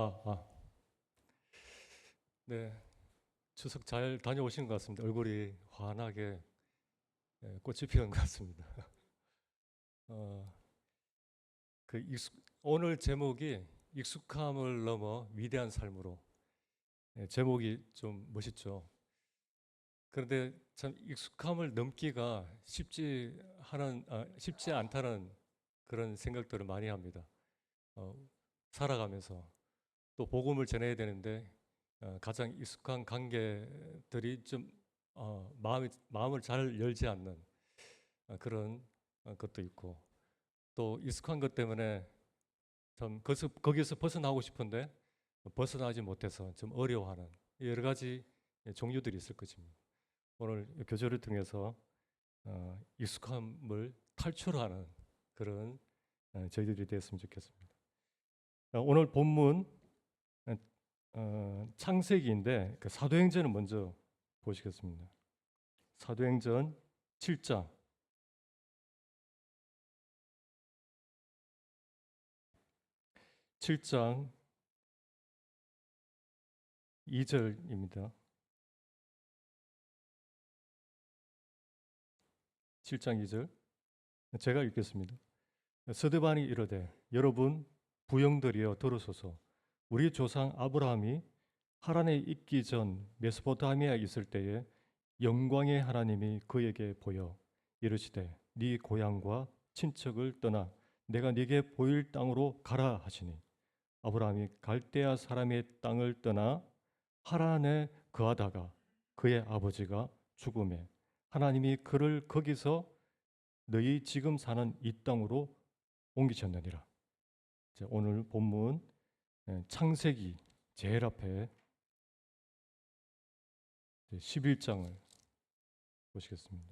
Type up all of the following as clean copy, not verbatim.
아, 아, 네. 추석 잘 다녀오신 것 같습니다. 얼굴이 환하게 꽃이 피는 것 같습니다. 어, 오늘 제목이 익숙함을 넘어 위대한 삶으로. 제목이 좀 멋있죠. 그런데 참 익숙함을 넘기가 쉽지 않다는 그런 생각들을 많이 합니다. 어, 살아가면서 또 복음을 전해야 되는데 가장 익숙한 관계들이 좀 마음을 잘 열지 않는 그런 것도 있고, 또 익숙한 것 때문에 좀 거기서 벗어나고 싶은데 벗어나지 못해서 좀 어려워하는 여러 가지 종류들이 있을 것입니다. 오늘 교제를 통해서 익숙함을 탈출하는 그런 저희들이 되었으면 좋겠습니다. 오늘 본문 창세기인데 그 사도행전을 먼저 보시겠습니다. 사도행전 7장 7장 2절입니다. 7장 2절 제가 읽겠습니다. 스데반이 이르되 여러분 부영들이여 들으소서. 우리 조상 아브라함이 하란에 있기 전 메소포타미아에 있을 때에 영광의 하나님이 그에게 보여 이르시되 네 고향과 친척을 떠나 내가 네게 보일 땅으로 가라 하시니 아브라함이 갈대아 사람의 땅을 떠나 하란에 거하다가 그의 아버지가 죽음에 하나님이 그를 거기서 너희 지금 사는 이 땅으로 옮기셨느니라. 오늘 본문 창세기 제일 앞에 11장을 보시겠습니다.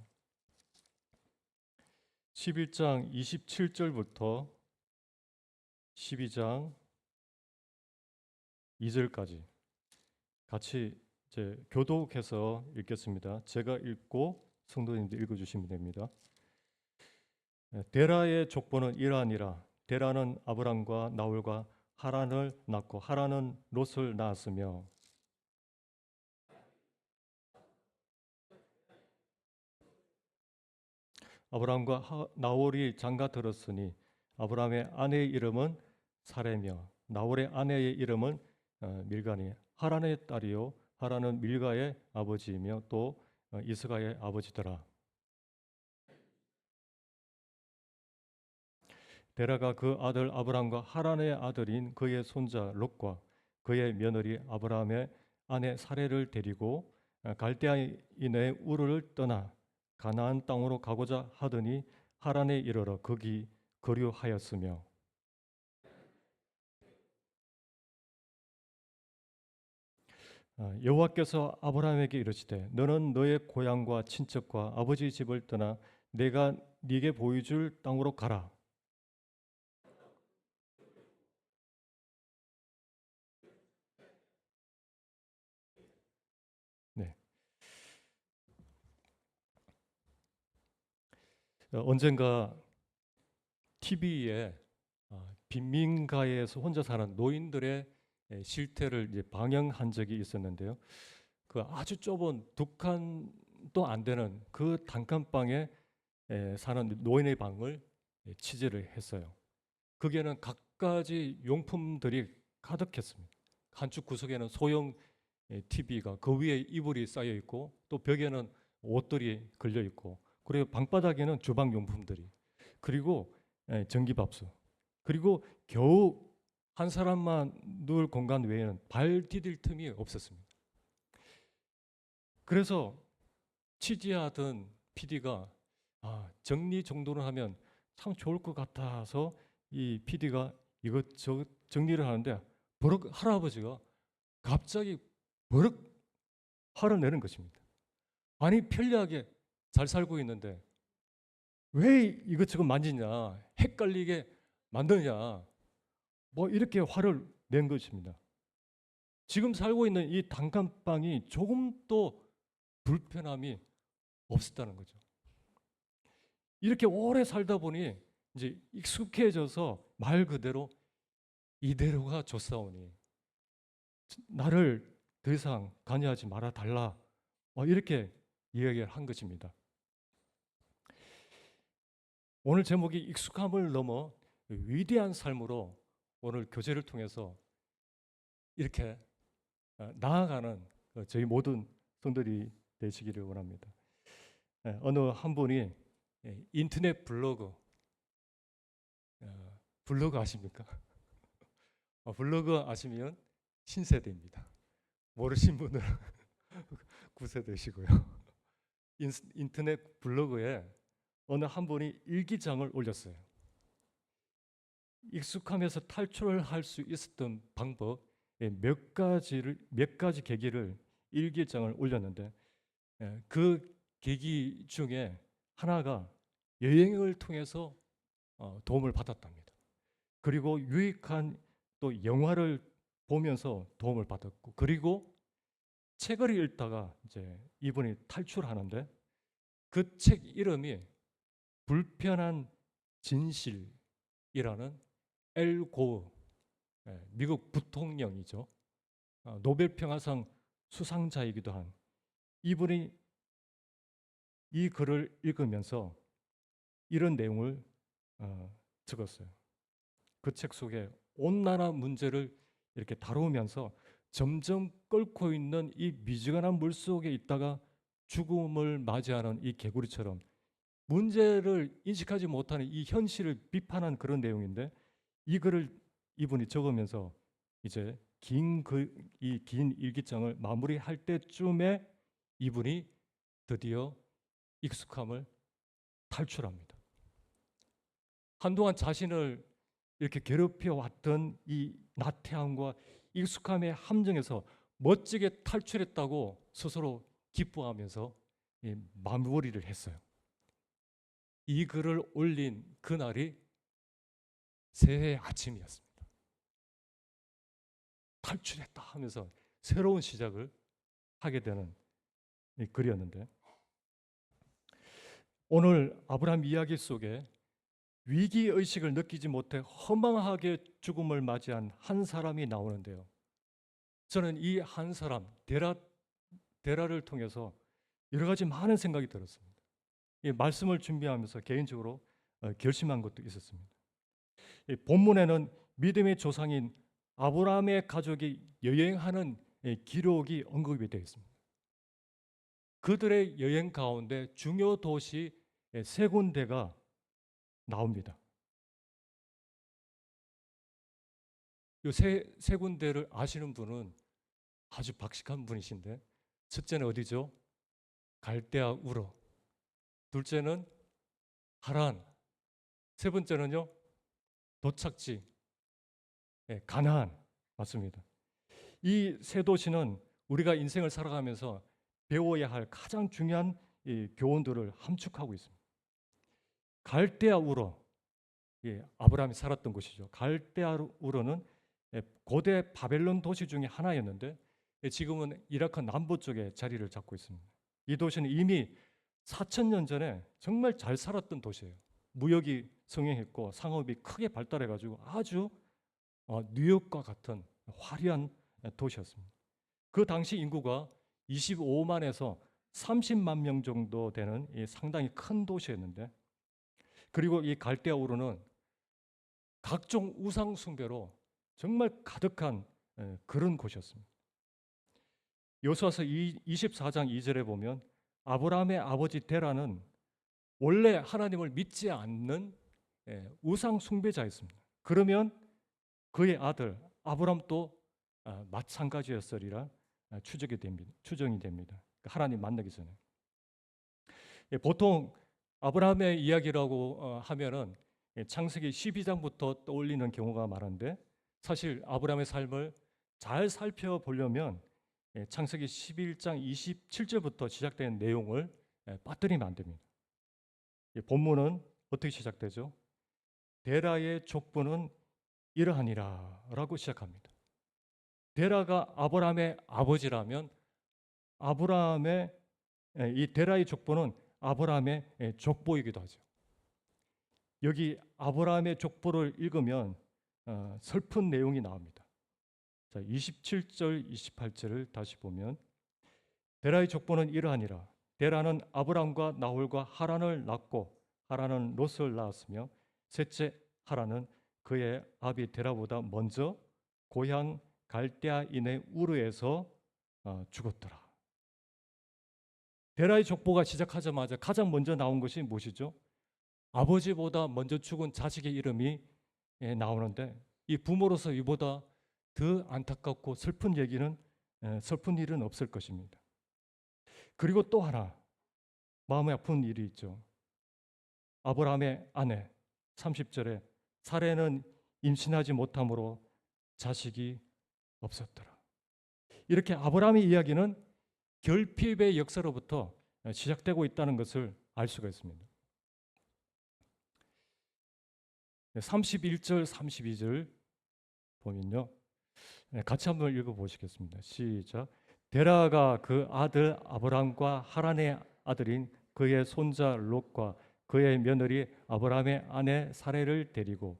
11장 27절부터 12장 2절까지 같이 교독해서 읽겠습니다. 제가 읽고 성도님들 읽어주시면 됩니다. 데라의 족보는 이러하니라. 데라는 아브람과 나홀과 하란을 낳고 하란은 롯을 낳았으며 아브람과 나홀이 장가 들었으니 아브람의 아내의 이름은 사레며 나홀의 아내의 이름은 밀가니 하란의 딸이요 하란은 밀가의 아버지이며 또 이스가의 아버지더라. 데라가 그 아들 아브람과 하란의 아들인 그의 손자 롯과 그의 며느리 아브람의 아내 사레를 데리고 갈대아인의 우르를 떠나 가나안 땅으로 가고자 하더니 하란에 이르러 거기 거류하였으며 여호와께서 아브라함에게 이르시되 너는 너의 고향과 친척과 아버지 집을 떠나 내가 네게 보여줄 땅으로 가라. 네. 언젠가 TV에 빈민가에서 혼자 사는 노인들의 실태를 이제 방영한 적이 있었는데요. 그 아주 좁은 두 칸도 안 되는 그 단칸방에 사는 노인의 방을 취재를 했어요. 거기에는 갖가지 용품들이 가득했습니다. 한쪽 구석에는 소형 TV가 그 위에 이불이 쌓여 있고 또 벽에는 옷들이 걸려 있고 그리고 방바닥에는 주방 용품들이 그리고 전기밥솥 그리고 겨우 한 사람만 누울 공간 외에는 발 디딜 틈이 없었습니다. 그래서 취재하던 PD가 정리 정돈을 하면 참 좋을 것 같아서 이 PD가 이것저것 정리를 하는데 버럭 할아버지가 갑자기 버럭 화를 내는 것입니다. 아니 편리하게 잘 살고 있는데 왜 이것저것 만지냐 헷갈리게 만드냐 뭐 이렇게 화를 낸 것입니다. 지금 살고 있는 이 단칸방이 조금도 불편함이 없었다는 거죠. 이렇게 오래 살다 보니 이제 익숙해져서 말 그대로 이대로가 좋사오니 나를 더 이상 관여하지 말아 달라. 이렇게 이야기를 한 것입니다. 오늘 제목이 익숙함을 넘어 위대한 삶으로 오늘 교제를 통해서 이렇게 나아가는 저희 모든 성도들이 되시기를 원합니다. 어느 한 분이 인터넷 블로그 블로그 아십니까? 블로그 아시면 신세대입니다. 모르신 분은 구세대시고요. 인터넷 블로그에 어느 한 분이 일기장을 올렸어요. 익숙함에서 탈출을 할 수 있었던 방법 몇 가지 계기를 일기장을 올렸는데 그 계기 중에 하나가 여행을 통해서 도움을 받았답니다. 그리고 유익한 또 영화를 보면서 도움을 받았고, 그리고 책을 읽다가 이제 이분이 탈출하는데 그 책 이름이 불편한 진실이라는 엘 고어, 미국 부통령이죠. 노벨 평화상 수상자이기도 한 이분이 이 글을 읽으면서 이런 내용을 적었어요. 그 책 속에 온난화 문제를 이렇게 다루면서 점점 끓고 있는 이 미지근한 물 속에 있다가 죽음을 맞이하는 이 개구리처럼 문제를 인식하지 못하는 이 현실을 비판한 그런 내용인데, 이 글을 이분이 적으면서 이제 이 긴 일기장을 마무리할 때쯤에 이분이 드디어 익숙함을 탈출합니다. 한동안 자신을 이렇게 괴롭혀 왔던 이 나태함과 익숙함의 함정에서 멋지게 탈출했다고 스스로 기뻐하면서 마무리를 했어요. 이 글을 올린 그날이 새해 아침이었습니다. 탈출했다 하면서 새로운 시작을 하게 되는 글이었는데, 오늘 아브라함 이야기 속에 위기의식을 느끼지 못해 허망하게 죽음을 맞이한 한 사람이 나오는데요. 저는 이 한 사람, 데라를 통해서 여러 가지 많은 생각이 들었습니다. 이 말씀을 준비하면서 개인적으로 결심한 것도 있었습니다. 이 본문에는 믿음의 조상인 아브라함의 가족이 여행하는 기록이 언급이 되어 있습니다. 그들의 여행 가운데 중요 도시 세 군데가 나옵니다. 이 세 군데를 아시는 분은 아주 박식한 분이신데, 첫째는 어디죠? 갈대아 우르, 둘째는 하란, 세 번째는요 도착지 가나안. 맞습니다. 이 세 도시는 우리가 인생을 살아가면서 배워야 할 가장 중요한 교훈들을 함축하고 있습니다. 갈대아 우르, 아브라함이 살았던 곳이죠. 갈대아 우르는 고대 바벨론 도시 중에 하나였는데 지금은 이라크 남부 쪽에 자리를 잡고 있습니다. 이 도시는 이미 4,000년 전에 정말 잘 살았던 도시예요. 무역이 성행했고 상업이 크게 발달해가지고 아주 뉴욕과 같은 화려한 도시였습니다. 그 당시 인구가 25만에서 30만 명 정도 되는 상당히 큰 도시였는데, 그리고 이 갈대아 우르는 각종 우상 숭배로 정말 가득한 그런 곳이었습니다. 여호수아서 24장 2절에 보면 아브라함의 아버지 데라는 원래 하나님을 믿지 않는 우상 숭배자였습니다. 그러면 그의 아들 아브람도 마찬가지였으리라 추정이 됩니다. 하나님 만나기 전에. 보통 아브라함의 이야기라고 하면은 창세기 12장부터 떠올리는 경우가 많은데, 사실 아브라함의 삶을 잘 살펴보려면 창세기 11장 27절부터 시작된 내용을 빠뜨리면 안 됩니다. 본문은 어떻게 시작되죠? 데라의 족보는 이러하니라 라고 시작합니다. 데라가 아브라함의 아버지라면 아브라함의 이 데라의 족보는 아브라함의 족보이기도 하죠. 여기 아브라함의 족보를 읽으면 슬픈 내용이 나옵니다. 자, 27절, 28절을 다시 보면 데라의 족보는 이러하니라. 데라는 아브람과 나홀과 하란을 낳고 하란은 롯을 낳았으며 셋째 하란은 그의 아비 데라보다 먼저 고향 갈대아인의 우르에서 죽었더라. 데라의 족보가 시작하자마자 가장 먼저 나온 것이 무엇이죠? 아버지보다 먼저 죽은 자식의 이름이 나오는데 이 부모로서 이보다 더 안타깝고 슬픈 얘기는 슬픈 일은 없을 것입니다. 그리고 또 하나 마음이 아픈 일이 있죠. 아브라함의 아내 30절에 사레는 임신하지 못함으로 자식이 없었더라. 이렇게 아브라함의 이야기는 결핍의 역사로부터 시작되고 있다는 것을 알 수가 있습니다. 31절, 32절 보면요. 같이 한번 읽어보시겠습니다. 시작. 데라가 그 아들 아브람과 하란의 아들인 그의 손자 롯과 그의 며느리 아브람의 아내 사레를 데리고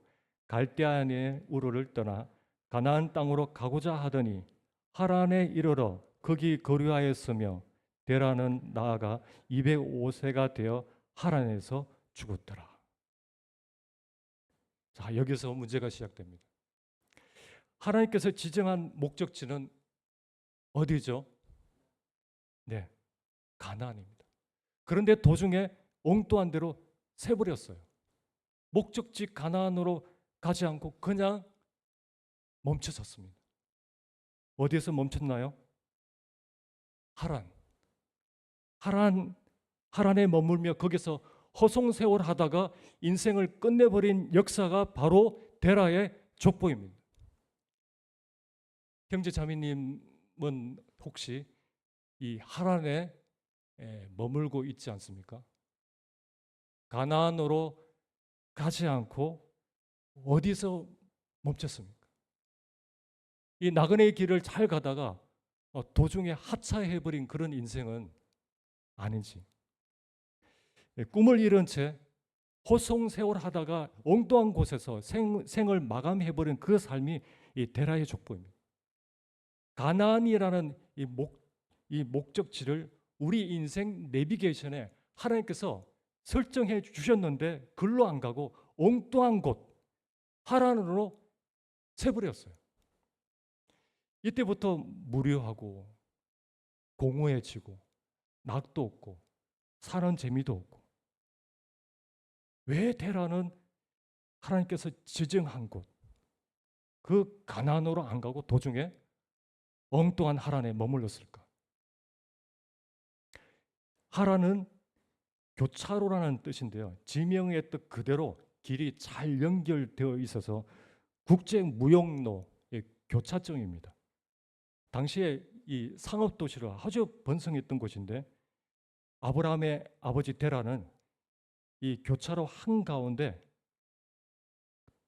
갈대아인의 우르를 떠나 가나안 땅으로 가고자 하더니 하란에 이르러 거기 거류하였으며 데라는 나아가 205세가 되어 하란에서 죽었더라. 자, 여기서 문제가 시작됩니다. 하나님께서 지정한 목적지는 어디죠? 네, 가나안입니다. 그런데 도중에 엉뚱한 대로 새버렸어요. 목적지 가나안으로 가지 않고 그냥 멈춰섰습니다. 어디에서 멈췄나요? 하란에 머물며 거기서 허송세월 하다가 인생을 끝내버린 역사가 바로 데라의 족보입니다. 형제자매님은 혹시 이 하란에 머물고 있지 않습니까? 가나안으로 가지 않고 어디서 멈췄습니까? 이 나그네의 길을 잘 가다가 도중에 하차해버린 그런 인생은 아닌지, 꿈을 잃은 채 호송세월 하다가 엉뚱한 곳에서 생을 마감해버린 그 삶이 이 데라의 족보입니다. 가나안이라는 이 목적지를 우리 인생 내비게이션에 하나님께서 설정해 주셨는데 글로 안 가고 엉뚱한 곳 하란으로 새버렸어요. 이때부터 무료하고 공허해지고 낙도 없고 사는 재미도 없고, 왜 데라는 하나님께서 지정한 곳 그 가나안으로 안 가고 도중에 엉뚱한 하란에 머물렀을까? 하란은 교차로라는 뜻인데요. 지명의 뜻 그대로 길이 잘 연결되어 있어서 국제무역로의 교차점입니다. 당시에 이 상업도시로 아주 번성했던 곳인데 아브라함의 아버지 데라는 이 교차로 한가운데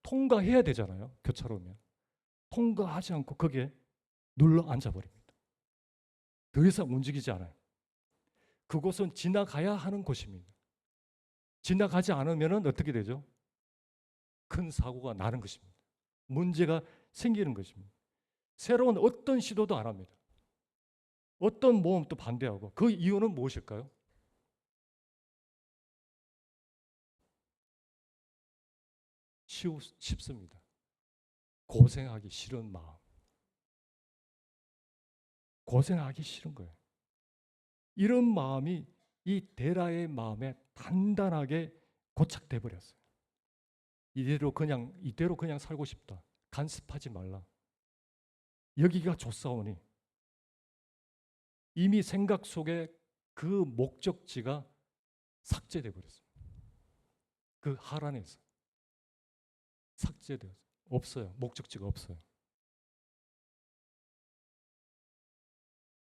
통과해야 되잖아요. 교차로면. 통과하지 않고 거기에 눌러 앉아버립니다. 더 이상 움직이지 않아요. 그곳은 지나가야 하는 곳입니다. 지나가지 않으면 어떻게 되죠? 큰 사고가 나는 것입니다. 문제가 생기는 것입니다. 새로운 어떤 시도도 안 합니다. 어떤 모험도 반대하고, 그 이유는 무엇일까요? 쉽습니다. 고생하기 싫은 마음. 고생하기 싫은 거예요. 이런 마음이 이 데라의 마음에 단단하게 고착돼 버렸어요. 이대로 그냥 살고 싶다. 간섭하지 말라. 여기가 좋사오니. 이미 생각 속에 그 목적지가 삭제돼 버렸어요. 그 하란에서 삭제되었어요. 없어요. 목적지가 없어요.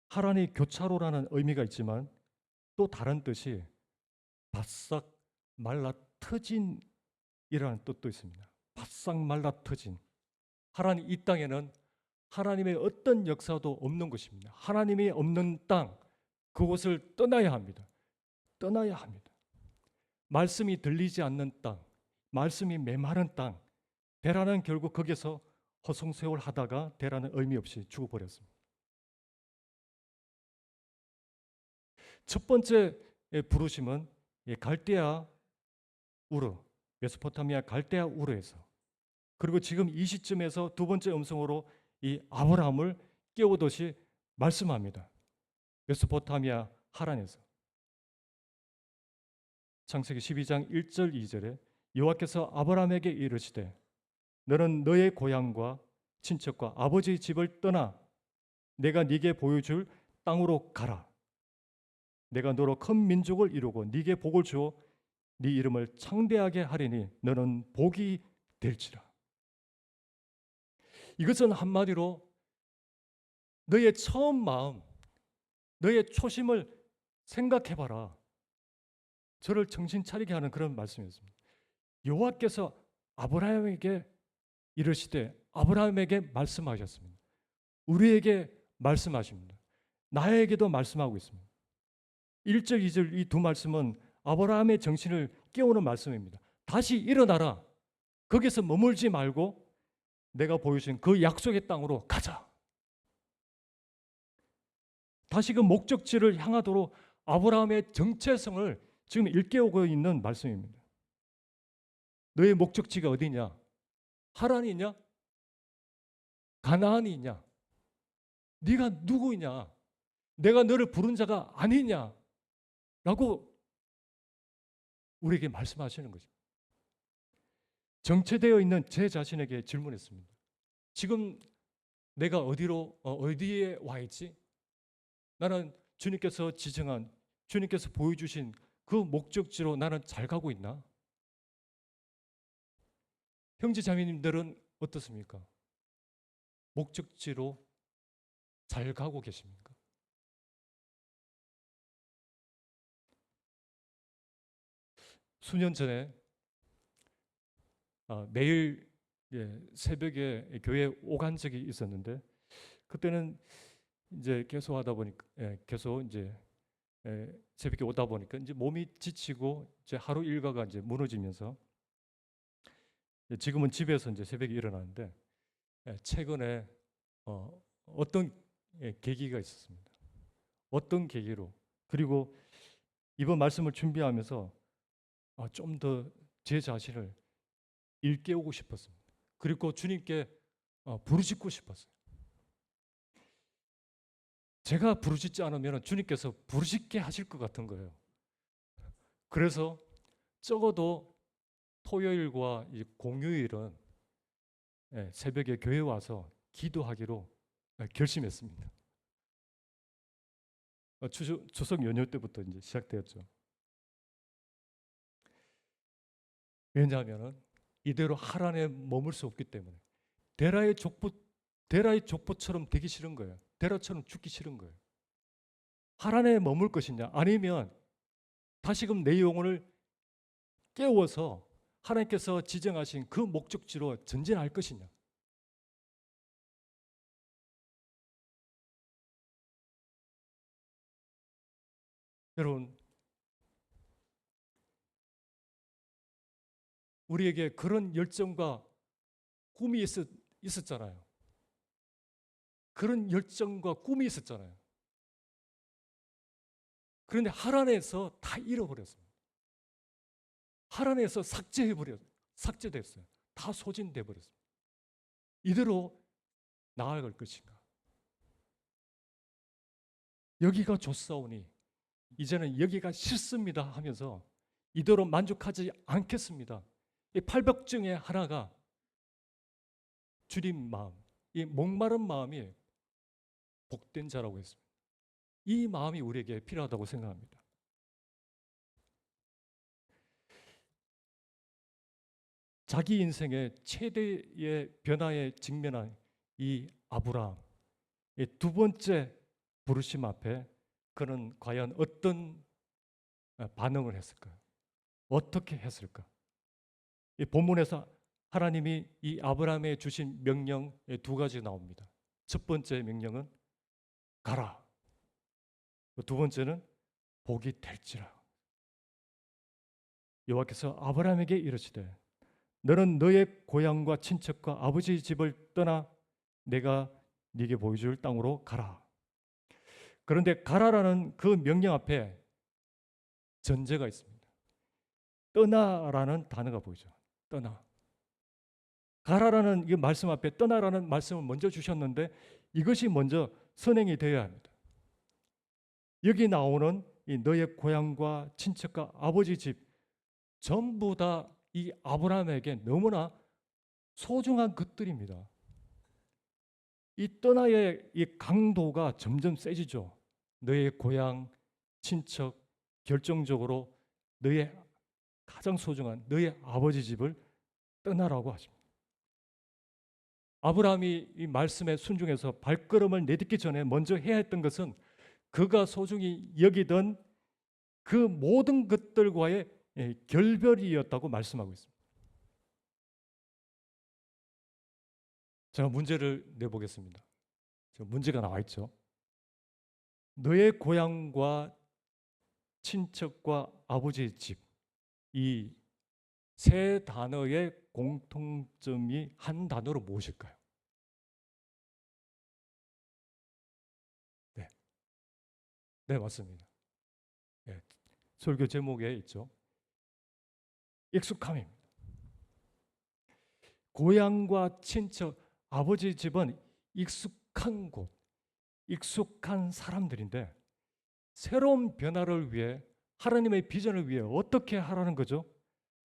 하란이 교차로라는 의미가 있지만 또 다른 뜻이 바싹 말라 터진이라는 뜻도 있습니다. 바싹 말라 터진. 하란이 이 땅에는 하나님의 어떤 역사도 없는 것입니다. 하나님이 없는 땅, 그곳을 떠나야 합니다. 떠나야 합니다. 말씀이 들리지 않는 땅, 말씀이 메마른 땅, 데라는 결국 거기서 허송세월 하다가 대라는 의미 없이 죽어버렸습니다. 첫 번째 부르심은 갈대아 우르, 메소포타미아 갈대아 우르에서, 그리고 지금 이 시점에서 두 번째 음성으로 이 아브라함을 깨우듯이 말씀합니다. 메소포타미아 하란에서. 창세기 12장 1절 2절에 여호와께서 아브라함에게 이르시되 너는 너의 고향과 친척과 아버지의 집을 떠나 내가 네게 보여줄 땅으로 가라. 내가 너로 큰 민족을 이루고 네게 복을 주어 네 이름을 창대하게 하리니 너는 복이 될지라. 이것은 한마디로 너의 처음 마음, 너의 초심을 생각해봐라. 저를 정신 차리게 하는 그런 말씀이었습니다. 여호와께서 아브라함에게 이르시되 아브라함에게 말씀하셨습니다. 우리에게 말씀하십니다. 나에게도 말씀하고 있습니다. 1절, 2절 이 두 말씀은 아브라함의 정신을 깨우는 말씀입니다. 다시 일어나라. 거기서 머물지 말고 내가 보여준 그 약속의 땅으로 가자. 다시 그 목적지를 향하도록 아브라함의 정체성을 지금 일깨우고 있는 말씀입니다. 너의 목적지가 어디냐? 하란이냐? 가나안이냐? 네가 누구냐? 내가 너를 부른 자가 아니냐? 라고 우리에게 말씀하시는 거죠. 정체되어 있는 제 자신에게 질문했습니다. 지금 내가 어디에 와 있지? 나는 주님께서 지정한, 주님께서 보여주신 그 목적지로 나는 잘 가고 있나? 형제 자매님들은 어떻습니까? 목적지로 잘 가고 계십니까? 수년 전에 매일 새벽에 교회 오간 적이 있었는데, 그때는 이제 계속 하다 보니까 계속 이제 새벽에 오다 보니까 이제 몸이 지치고 이제 하루 일과가 이제 무너지면서 지금은 집에서 이제 새벽에 일어나는데, 최근에 어떤 계기가 있었습니다. 어떤 계기로, 그리고 이번 말씀을 준비하면서 좀 더 제 자신을 일깨우고 싶었습니다. 그리고 주님께 부르짖고 싶었어요. 제가 부르짖지 않으면 주님께서 부르짖게 하실 것 같은 거예요. 그래서 적어도 토요일과 공휴일은 새벽에 교회 와서 기도하기로 결심했습니다. 추석 연휴 때부터 이제 시작되었죠. 왜냐하면 이대로 하란에 머물 수 없기 때문에 데라의 족보처럼 되기 싫은 거예요. 데라처럼 죽기 싫은 거예요. 하란에 머물 것이냐, 아니면 다시금 내 영혼을 깨워서 하나님께서 지정하신 그 목적지로 전진할 것이냐. 여러분, 우리에게 그런 열정과 꿈이 있었잖아요. 그런 열정과 꿈이 있었잖아요. 그런데 하란에서 다 잃어버렸습니다. 하란에서 삭제됐어요. 다 소진돼 버렸습니다. 이대로 나아갈 것인가? 여기가 좋사오니 이제는 여기가 싫습니다 하면서 이대로 만족하지 않겠습니다. 이 팔복증의 하나가 주님 마음, 이 목마른 마음이 복된 자라고 했습니다. 이 마음이 우리에게 필요하다고 생각합니다. 자기 인생의 최대의 변화에 직면한 이 아브라함, 이 두 번째 부르심 앞에 그는 과연 어떤 반응을 했을까요? 어떻게 했을까? 이 본문에서 하나님이 이 아브라함에 주신 명령 두 가지 나옵니다. 첫 번째 명령은 가라. 두 번째는 복이 될지라. 여호와께서 아브라함에게 이르시되 너는 너의 고향과 친척과 아버지 집을 떠나 내가 네게 보여줄 땅으로 가라. 그런데 가라라는 그 명령 앞에 전제가 있습니다. 떠나라는 단어가 보이죠. 떠나. 가라라는 이 말씀 앞에 떠나라는 말씀을 먼저 주셨는데 이것이 먼저 선행이 되어야 합니다. 여기 나오는 이 너의 고향과 친척과 아버지 집 전부 다 이 아브라함에게 너무나 소중한 것들입니다. 이 떠나의 이 강도가 점점 세지죠. 너의 고향, 친척, 결정적으로 너의 가장 소중한 너의 아버지 집을 떠나라고 하십니다. 아브라함이 이 말씀에 순종해서 발걸음을 내딛기 전에 먼저 해야 했던 것은 그가 소중히 여기던 그 모든 것들과의 결별이었다고 말씀하고 있습니다. 제가 문제를 내보겠습니다. 문제가 나와 있죠. 너의 고향과 친척과 아버지의 집, 이 세 단어의 공통점이 한 단어로 무엇일까요? 네, 네 맞습니다. 네, 설교 제목에 있죠. 익숙함입니다. 고향과 친척, 아버지 집은 익숙한 곳, 익숙한 사람들인데 새로운 변화를 위해 하나님의 비전을 위해 어떻게 하라는 거죠?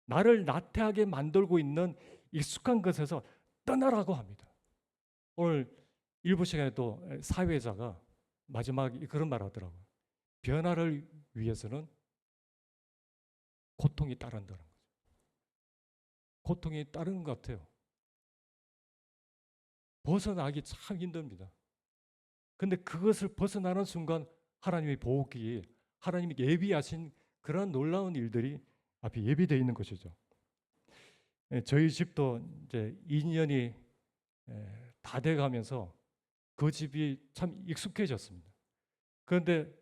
나를 나태하게 만들고 있는 익숙한 것에서 떠나라고 합니다. 오늘 일부 시간에 또 사회자가 마지막에 그런 말 하더라고요. 변화를 위해서는 고통이 따른다는 거죠. 고통이 따르는 것 같아요. 벗어나기 참 힘듭니다. 근데 그것을 벗어나는 순간 하나님의 보호기, 하나님이 예비하신 그런 놀라운 일들이 앞에 예비되어 있는 것이죠. 저희 집도 이제 2년이 다 돼가면서 그 집이 참 익숙해졌습니다. 그런데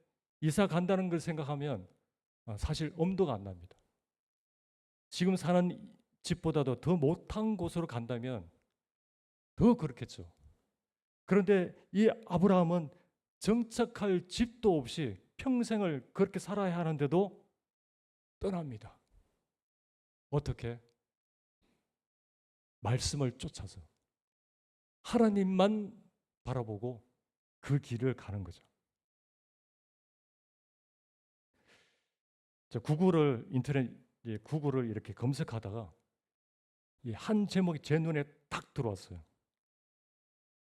이사 간다는 걸 생각하면 사실 엄두가 안 납니다. 지금 사는 집보다도 더 못한 곳으로 간다면 더 그렇겠죠. 그런데 이 아브라함은 정착할 집도 없이 평생을 그렇게 살아야 하는데도 떠납니다. 어떻게? 말씀을 쫓아서 하나님만 바라보고 그 길을 가는 거죠. 구글을 인터넷 구글을 이렇게 검색하다가 한 제목이 제 눈에 딱 들어왔어요.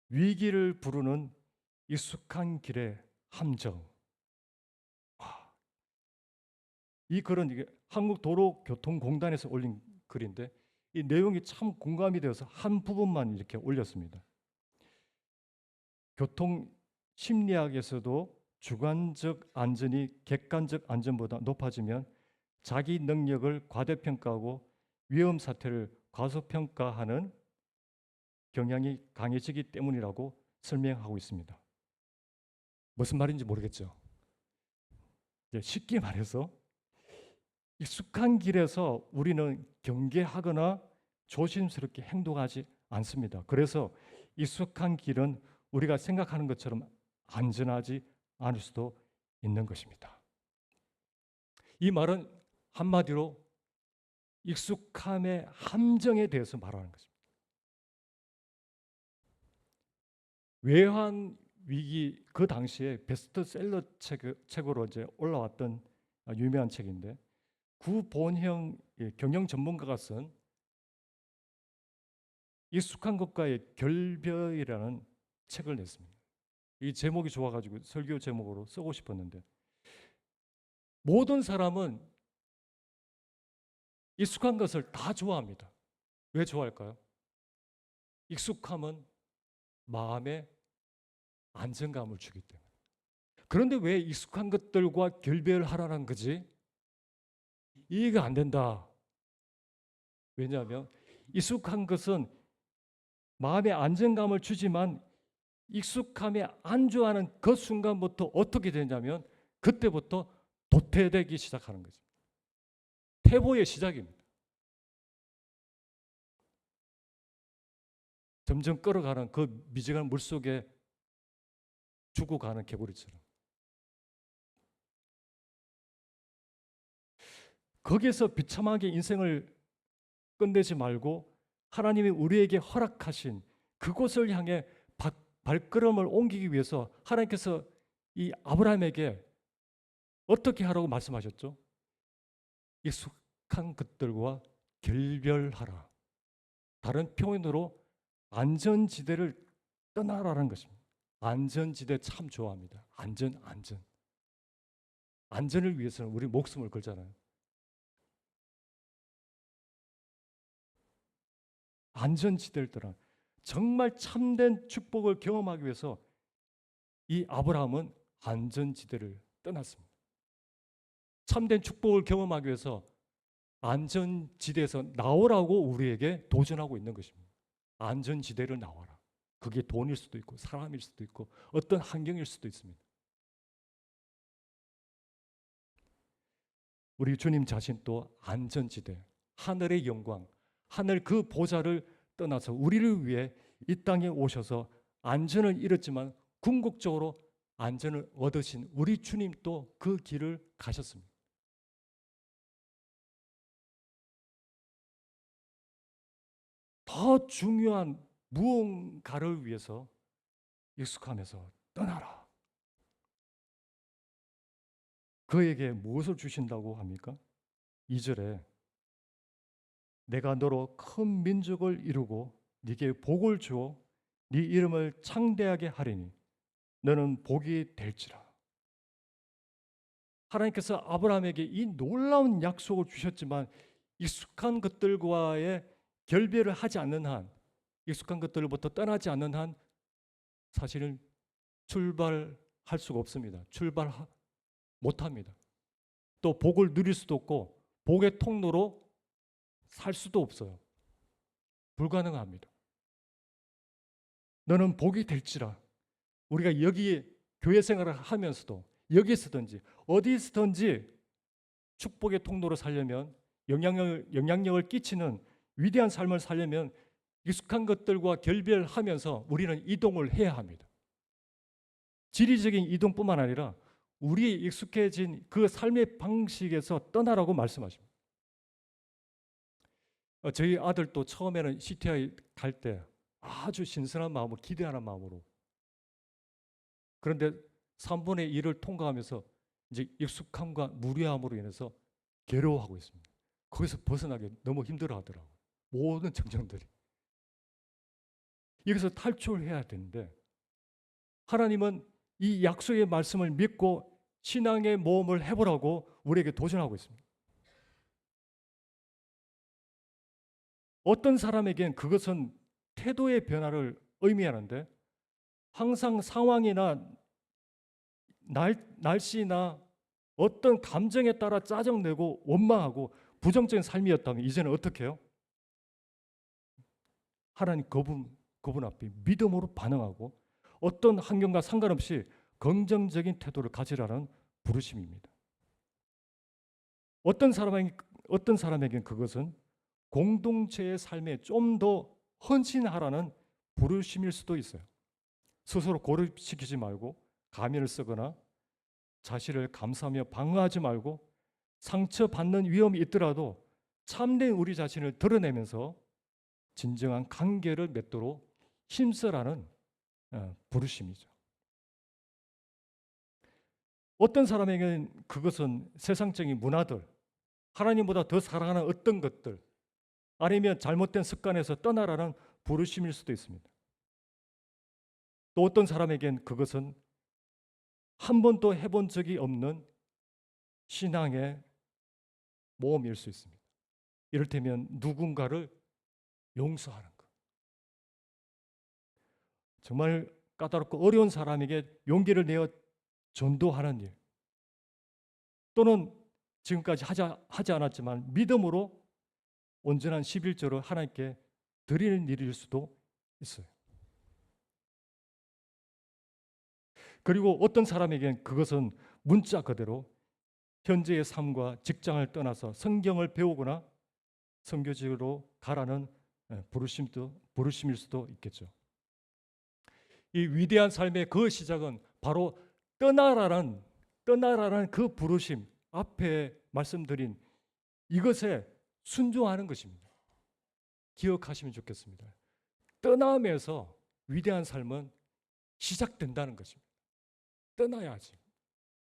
위기를 부르는 익숙한 길의 함정. 이 글은 이게 한국도로교통공단에서 올린 글인데 이 내용이 참 공감이 되어서 한 부분만 이렇게 올렸습니다. 교통 심리학에서도 주관적 안전이 객관적 안전보다 높아지면 자기 능력을 과대평가하고 위험 사태를 과소평가하는 경향이 강해지기 때문이라고 설명하고 있습니다. 무슨 말인지 모르겠죠. 쉽게 말해서 익숙한 길에서 우리는 경계하거나 조심스럽게 행동하지 않습니다. 그래서 익숙한 길은 우리가 생각하는 것처럼 안전하지 않을 수도 있는 것입니다. 이 말은 한마디로 익숙함의 함정에 대해서 말하는 것입니다. 외환 위기 그 당시에 베스트셀러 책으로 이제 올라왔던 유명한 책인데 구본형 경영 전문가가 쓴 익숙한 것과의 결별이라는 책을 냈습니다. 이 제목이 좋아가지고 설교 제목으로 쓰고 싶었는데 모든 사람은 익숙한 것을 다 좋아합니다. 왜 좋아할까요? 익숙함은 마음에 안정감을 주기 때문에. 그런데 왜 익숙한 것들과 결별하라는 거지? 이해가 안 된다. 왜냐하면 익숙한 것은 마음의 안정감을 주지만 익숙함에 안주하는 그 순간부터 어떻게 되냐면 그때부터 도태되기 시작하는 거죠. 퇴보의 시작입니다. 점점 끌어가는 그 미지근한 물속에 죽어가는 개구리처럼. 거기에서 비참하게 인생을 끝내지 말고 하나님이 우리에게 허락하신 그곳을 향해 발걸음을 옮기기 위해서 하나님께서 이 아브라함에게 어떻게 하라고 말씀하셨죠? 익숙한 것들과 결별하라. 다른 표현으로 안전지대를 떠나라는 것입니다. 안전지대 참 좋아합니다. 안전. 안전을 위해서는 우리 목숨을 걸잖아요. 안전지대를 떠나 정말 참된 축복을 경험하기 위해서 이 아브라함은 안전지대를 떠났습니다. 참된 축복을 경험하기 위해서 안전지대에서 나오라고 우리에게 도전하고 있는 것입니다. 안전지대를 나와라. 그게 돈일 수도 있고 사람일 수도 있고 어떤 환경일 수도 있습니다. 우리 주님 자신도 안전지대, 하늘의 영광, 하늘 그 보좌를 떠나서 우리를 위해 이 땅에 오셔서 안전을 잃었지만 궁극적으로 안전을 얻으신 우리 주님도 그 길을 가셨습니다. 더 중요한 무언가를 위해서 익숙함에서 떠나라. 그에게 무엇을 주신다고 합니까? 2절에 내가 너로 큰 민족을 이루고 네게 복을 주어 네 이름을 창대하게 하리니 너는 복이 될지라. 하나님께서 아브라함에게 이 놀라운 약속을 주셨지만 익숙한 것들과의 결별을 하지 않는 한, 익숙한 것들로부터 떠나지 않는 한 사실은 출발할 수가 없습니다. 출발 못합니다. 또 복을 누릴 수도 없고 복의 통로로 살 수도 없어요. 불가능합니다. 너는 복이 될지라. 우리가 여기 교회 생활을 하면서도 여기서든지 어디서든지 축복의 통로로 살려면 영향력을 끼치는 위대한 삶을 살려면 익숙한 것들과 결별하면서 우리는 이동을 해야 합니다. 지리적인 이동뿐만 아니라 우리 익숙해진 그 삶의 방식에서 떠나라고 말씀하십니다. 저희 아들도 처음에는 CTI 갈 때 아주 신선한 마음으로 기대하는 마음으로, 그런데 3분의 1을 통과하면서 이제 익숙함과 무료함으로 인해서 괴로워하고 있습니다. 거기서 벗어나기 너무 힘들어하더라고요. 모든 청년들이. 여기서 탈출해야 되는데 하나님은 이 약속의 말씀을 믿고 신앙의 모험을 해보라고 우리에게 도전하고 있습니다. 어떤 사람에겐 그것은 태도의 변화를 의미하는데 항상 상황이나 날씨나 어떤 감정에 따라 짜증내고 원망하고 부정적인 삶이었다면 이제는 어떻게 해요? 하나님 그분 앞에 믿음으로 반응하고 어떤 환경과 상관없이 긍정적인 태도를 가지라는 부르심입니다. 어떤 사람에겐 그것은 공동체의 삶에 좀 더 헌신하라는 부르심일 수도 있어요. 스스로 고립시키지 말고 가면을 쓰거나 자신을 감싸며 방어하지 말고 상처받는 위험이 있더라도 참된 우리 자신을 드러내면서 진정한 관계를 맺도록 힘써라는 부르심이죠. 어떤 사람에게는 그것은 세상적인 문화들, 하나님보다 더 사랑하는 어떤 것들, 아니면 잘못된 습관에서 떠나라는 부르심일 수도 있습니다. 또 어떤 사람에겐 그것은 한 번도 해본 적이 없는 신앙의 모험일 수 있습니다. 이를테면 누군가를 용서하는 것. 정말 까다롭고 어려운 사람에게 용기를 내어 전도하는 일, 또는 지금까지 하지 않았지만 믿음으로 온전한 11조를 하나님께 드리는 일일 수도 있어요. 그리고 어떤 사람에겐 그것은 문자 그대로 현재의 삶과 직장을 떠나서 성경을 배우거나 선교지로 가라는 부르심일 수도 있겠죠. 이 위대한 삶의 그 시작은 바로 떠나라는 그 부르심 앞에 말씀드린 이것에 순종하는 것입니다. 기억하시면 좋겠습니다. 떠남에서 위대한 삶은 시작된다는 것입니다. 떠나야지.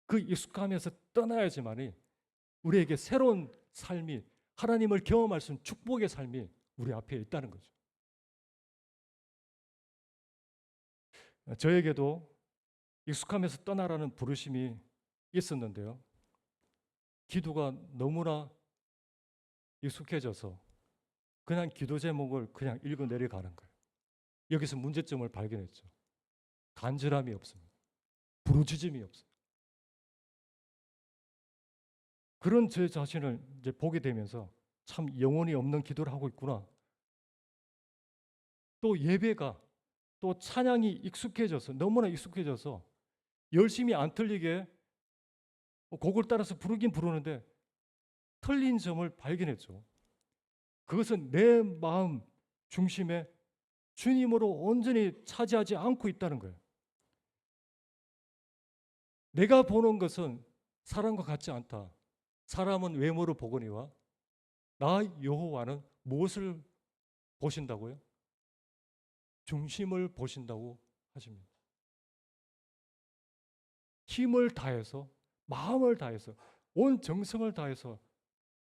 그 익숙함에서 떠나야지만이 우리에게 새로운 삶이 하나님을 경험할 수 있는 축복의 삶이 우리 앞에 있다는 거죠. 저에게도 익숙함에서 떠나라는 부르심이 있었는데요. 기도가 너무나 익숙해져서 그냥 기도 제목을 그냥 읽어 내려가는 거예요. 여기서 문제점을 발견했죠. 간절함이 없습니다. 부르짖음이 없어요. 그런 제 자신을 이제 보게 되면서 참 영혼이 없는 기도를 하고 있구나. 또 예배가 또 찬양이 익숙해져서 너무나 익숙해져서 열심히 안 틀리게 곡을 따라서 부르긴 부르는데 틀린 점을 발견했죠. 그것은 내 마음 중심에 주님으로 온전히 차지하지 않고 있다는 거예요. 내가 보는 것은 사람과 같지 않다. 사람은 외모를 보거니와 나 여호와는 무엇을 보신다고요? 중심을 보신다고 하십니다. 힘을 다해서 마음을 다해서 온 정성을 다해서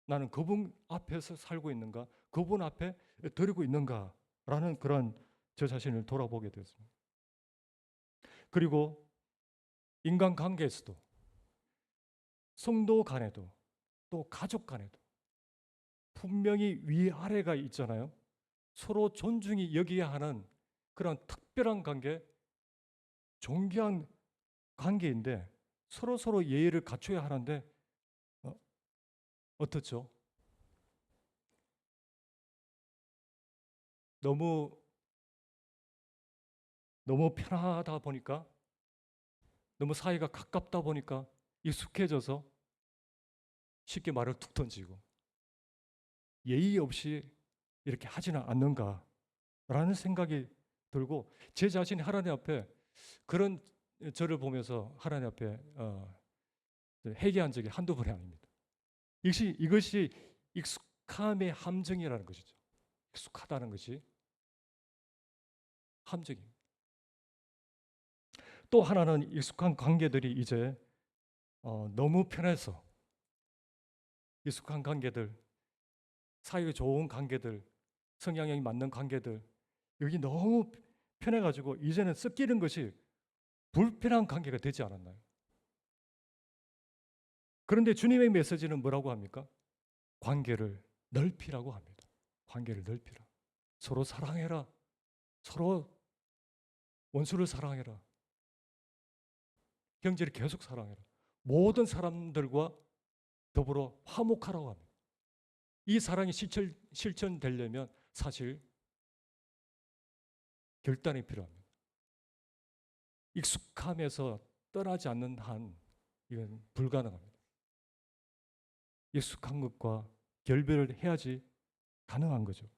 나는 그분 앞에서 살고 있는가? 그분 앞에 드리고 있는가라는 그런 저 자신을 돌아보게 되었습니다. 그리고 인간관계에서도 성도 간에도 또 가족 간에도 분명히 위아래가 있잖아요. 서로 존중이 여겨야 하는 그런 특별한 관계, 존귀한 관계인데 서로 예의를 갖춰야 하는데 어떻죠? 너무 편하다 보니까 너무 사이가 가깝다 보니까 익숙해져서 쉽게 말을 툭 던지고 예의 없이 이렇게 하지는 않는가라는 생각이 들고 제 자신이 하나님 앞에 그런 저를 보면서 하나님 앞에 회개한 적이 한두 번이 아닙니다. 이것이 익숙함의 함정이라는 것이죠. 익숙하다는 것이 함정입니다. 또 하나는 익숙한 관계들이 이제 너무 편해서 익숙한 관계들, 사이가 좋은 관계들, 성향이 맞는 관계들 여기 너무 편해가지고 이제는 섞이는 것이 불편한 관계가 되지 않았나요? 그런데 주님의 메시지는 뭐라고 합니까? 관계를 넓히라고 합니다. 관계를 넓히라. 서로 사랑해라. 서로 원수를 사랑해라. 형제를 계속 사랑해라. 모든 사람들과 더불어 화목하라고 합니다. 이 사랑이 실천되려면 사실 결단이 필요합니다. 익숙함에서 떠나지 않는 한 이건 불가능합니다. 익숙한 것과 결별을 해야지 가능한 거죠.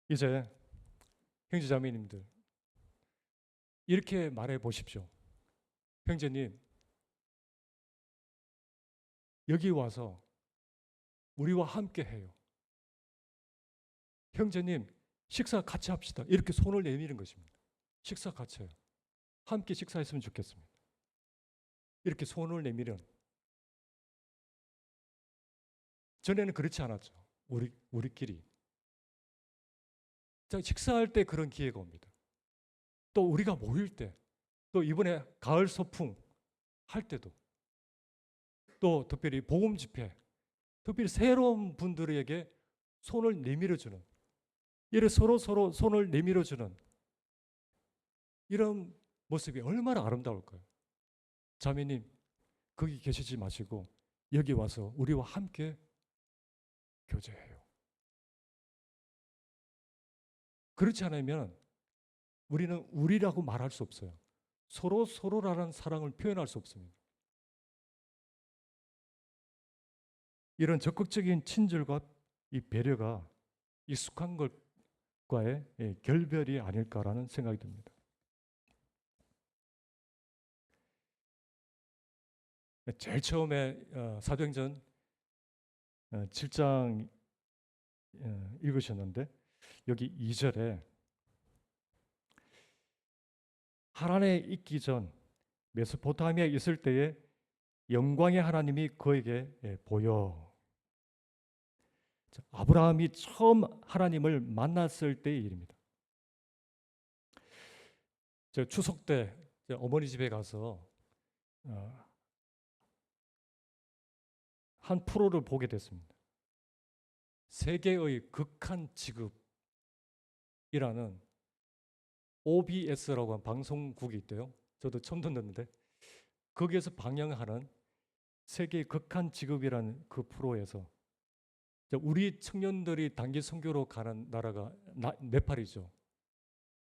이제 형제자매님들 이렇게 말해 보십시오. 형제님, 여기 와서 우리와 함께 해요. 형제님, 식사 같이 합시다. 이렇게 손을 내미는 것입니다. 식사 같이 해요. 함께 식사했으면 좋겠습니다. 이렇게 손을 내미는. 전에는 그렇지 않았죠. 우리끼리. 자, 식사할 때 그런 기회가 옵니다. 또 우리가 모일 때, 또 이번에 가을 소풍 할 때도, 또 특별히 복음 집회, 특별히 새로운 분들에게 손을 내밀어주는, 이래 서로 손을 내밀어주는 이런 모습이 얼마나 아름다울까요? 자매님, 거기 계시지 마시고 여기 와서 우리와 함께 교제해요. 그렇지 않으면 우리는 우리라고 말할 수 없어요. 서로라는 사랑을 표현할 수 없습니다. 이런 적극적인 친절과 이 배려가 익숙한 것과의 결별이 아닐까라는 생각이 듭니다. 제일 처음에 사도행전 7장 읽으셨는데 여기 2절에 하란에 있기 전 메소포타미아에 있을 때에 영광의 하나님이 그에게 보여. 아브라함이 처음 하나님을 만났을 때의 일입니다. 제가 추석 때 어머니 집에 가서 한 프로를 보게 됐습니다. 세계의 극한 직업이라는 OBS라고 한 방송국이 있대요. 저도 처음 듣는데 거기에서 방영하는 세계의 극한 직업이라는 그 프로에서 우리 청년들이 단기 선교로 가는 나라가 네팔이죠.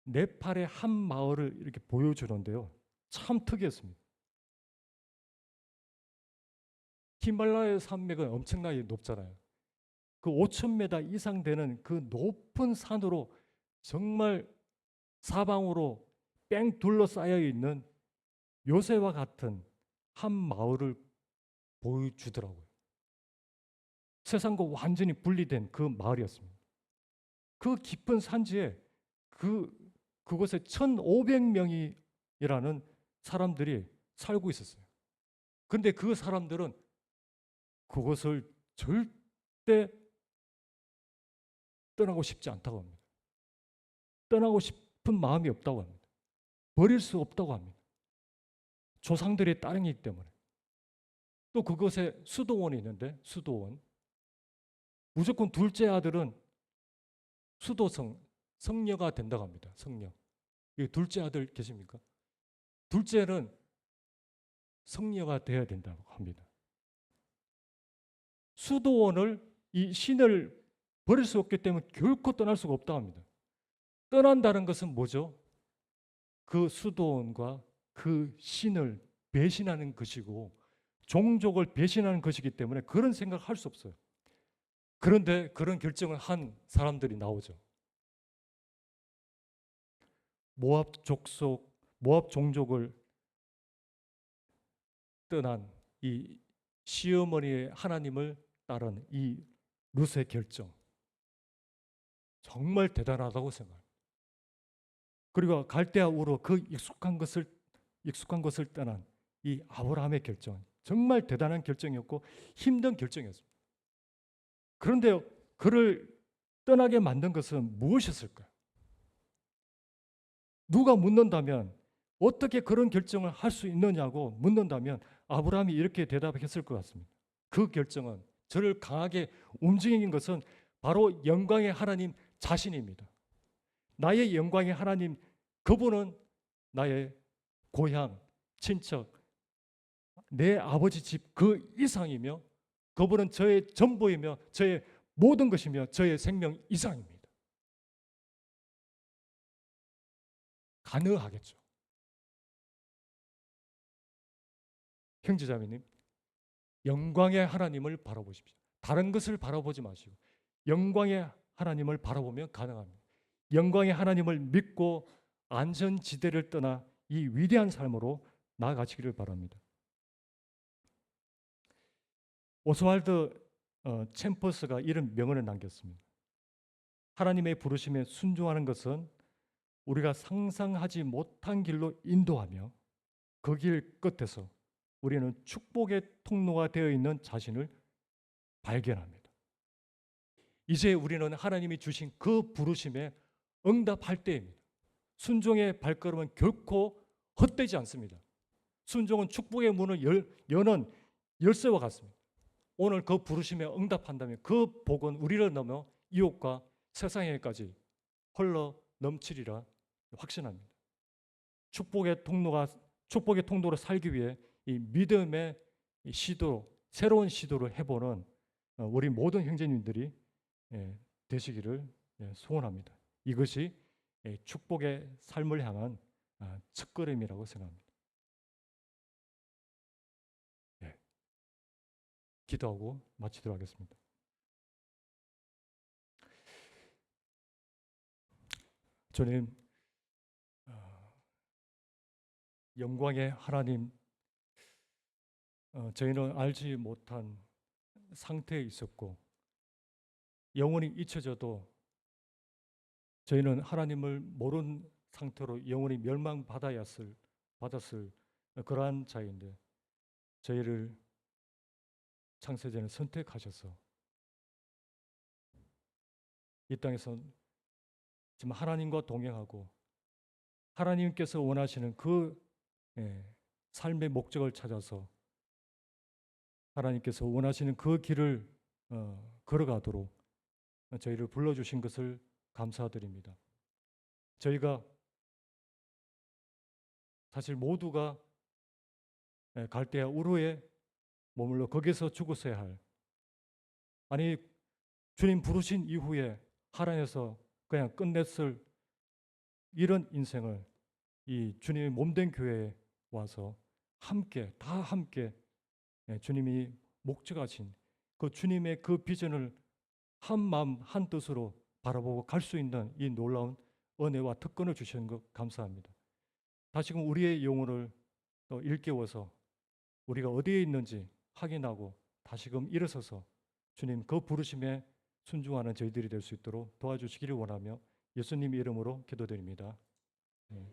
네팔의 한 마을을 이렇게 보여주는데요. 참 특이했습니다. 히말라야 산맥은 엄청나게 높잖아요. 그 5,000m 이상 되는 그 높은 산으로 정말 사방으로 뺑 둘러싸여 있는 요새와 같은 한 마을을 보여주더라고요. 세상과 완전히 분리된 그 마을이었습니다. 그 깊은 산지에 그곳에 1,500명이라는 사람들이 살고 있었어요. 그런데 그 사람들은 그것을 절대 떠나고 싶지 않다고 합니다. 떠나고 싶은 마음이 없다고 합니다. 버릴 수 없다고 합니다. 조상들의 딸이기 때문에. 또 그곳에 수도원이 있는데 수도원. 무조건 둘째 아들은 성녀가 된다고 합니다. 성녀. 둘째 아들 계십니까? 둘째는 성녀가 되어야 된다고 합니다. 수도원을 이 신을 버릴 수 없기 때문에 결코 떠날 수가 없다고 합니다. 떠난다는 것은 뭐죠? 그 수도원과 그 신을 배신하는 것이고 종족을 배신하는 것이기 때문에 그런 생각을 할 수 없어요. 그런데 그런 결정을 한 사람들이 나오죠. 모압 종족을 떠난 이 시어머니의 하나님을 따른 이 룻의 결정. 정말 대단하다고 생각합니다. 그리고 갈대아 우르 그 익숙한 것을 떠난 이 아브라함의 결정. 정말 대단한 결정이었고 힘든 결정이었습니다. 그런데 그를 떠나게 만든 것은 무엇이었을까요? 누가 묻는다면 어떻게 그런 결정을 할 수 있느냐고 묻는다면 아브라함이 이렇게 대답했을 것 같습니다. 그 결정은 저를 강하게 움직인 것은 바로 영광의 하나님 자신입니다. 나의 영광의 하나님 그분은 나의 고향, 친척, 내 아버지 집 그 이상이며 그분은 저의 전부이며 저의 모든 것이며 저의 생명 이상입니다. 가능하겠죠. 형제자매님, 영광의 하나님을 바라보십시오. 다른 것을 바라보지 마시고 영광의 하나님을 바라보면 가능합니다. 영광의 하나님을 믿고 안전지대를 떠나 이 위대한 삶으로 나아가시기를 바랍니다. 오스왈드 챔퍼스가 이런 명언을 남겼습니다. 하나님의 부르심에 순종하는 것은 우리가 상상하지 못한 길로 인도하며 그 길 끝에서 우리는 축복의 통로가 되어 있는 자신을 발견합니다. 이제 우리는 하나님이 주신 그 부르심에 응답할 때입니다. 순종의 발걸음은 결코 헛되지 않습니다. 순종은 축복의 문을 여는 열쇠와 같습니다. 오늘 그 부르심에 응답한다면 그 복은 우리를 넘어 이웃과 세상에까지 흘러 넘치리라 확신합니다. 축복의 통로로 살기 위해 이 믿음의 시도, 새로운 시도를 해보는 우리 모든 형제님들이 되시기를 소원합니다. 이것이 축복의 삶을 향한 첫걸음이라고 생각합니다. 기도하고 마치도록 하겠습니다. 주님, 어, 영광의 하나님, 저희는 알지 못한 상태에 있었고 영원히 잊혀져도 저희는 하나님을 모르는 상태로 영원히 받았을 그러한 자인데 저희를 창세전에 선택하셔서 이 땅에서 지금 하나님과 동행하고 하나님께서 원하시는 그 삶의 목적을 찾아서 하나님께서 원하시는 그 길을 걸어가도록 저희를 불러주신 것을 감사드립니다. 저희가 사실 모두가 갈대아 우르에 머물러 거기서 죽었어야 할, 아니 주님 부르신 이후에 하란에서 그냥 끝냈을 이런 인생을 이 주님의 몸된 교회에 와서 함께 다 함께 주님이 목적하신 그 주님의 그 비전을 한 마음 한 뜻으로 바라보고 갈 수 있는 이 놀라운 은혜와 특권을 주시는 것 감사합니다. 다시금 우리의 영혼을 또 일깨워서 우리가 어디에 있는지 확인하고 다시금 일어서서 주님 그 부르심에 순종하는 저희들이 될 수 있도록 도와주시기를 원하며 예수님 이름으로 기도드립니다. 네.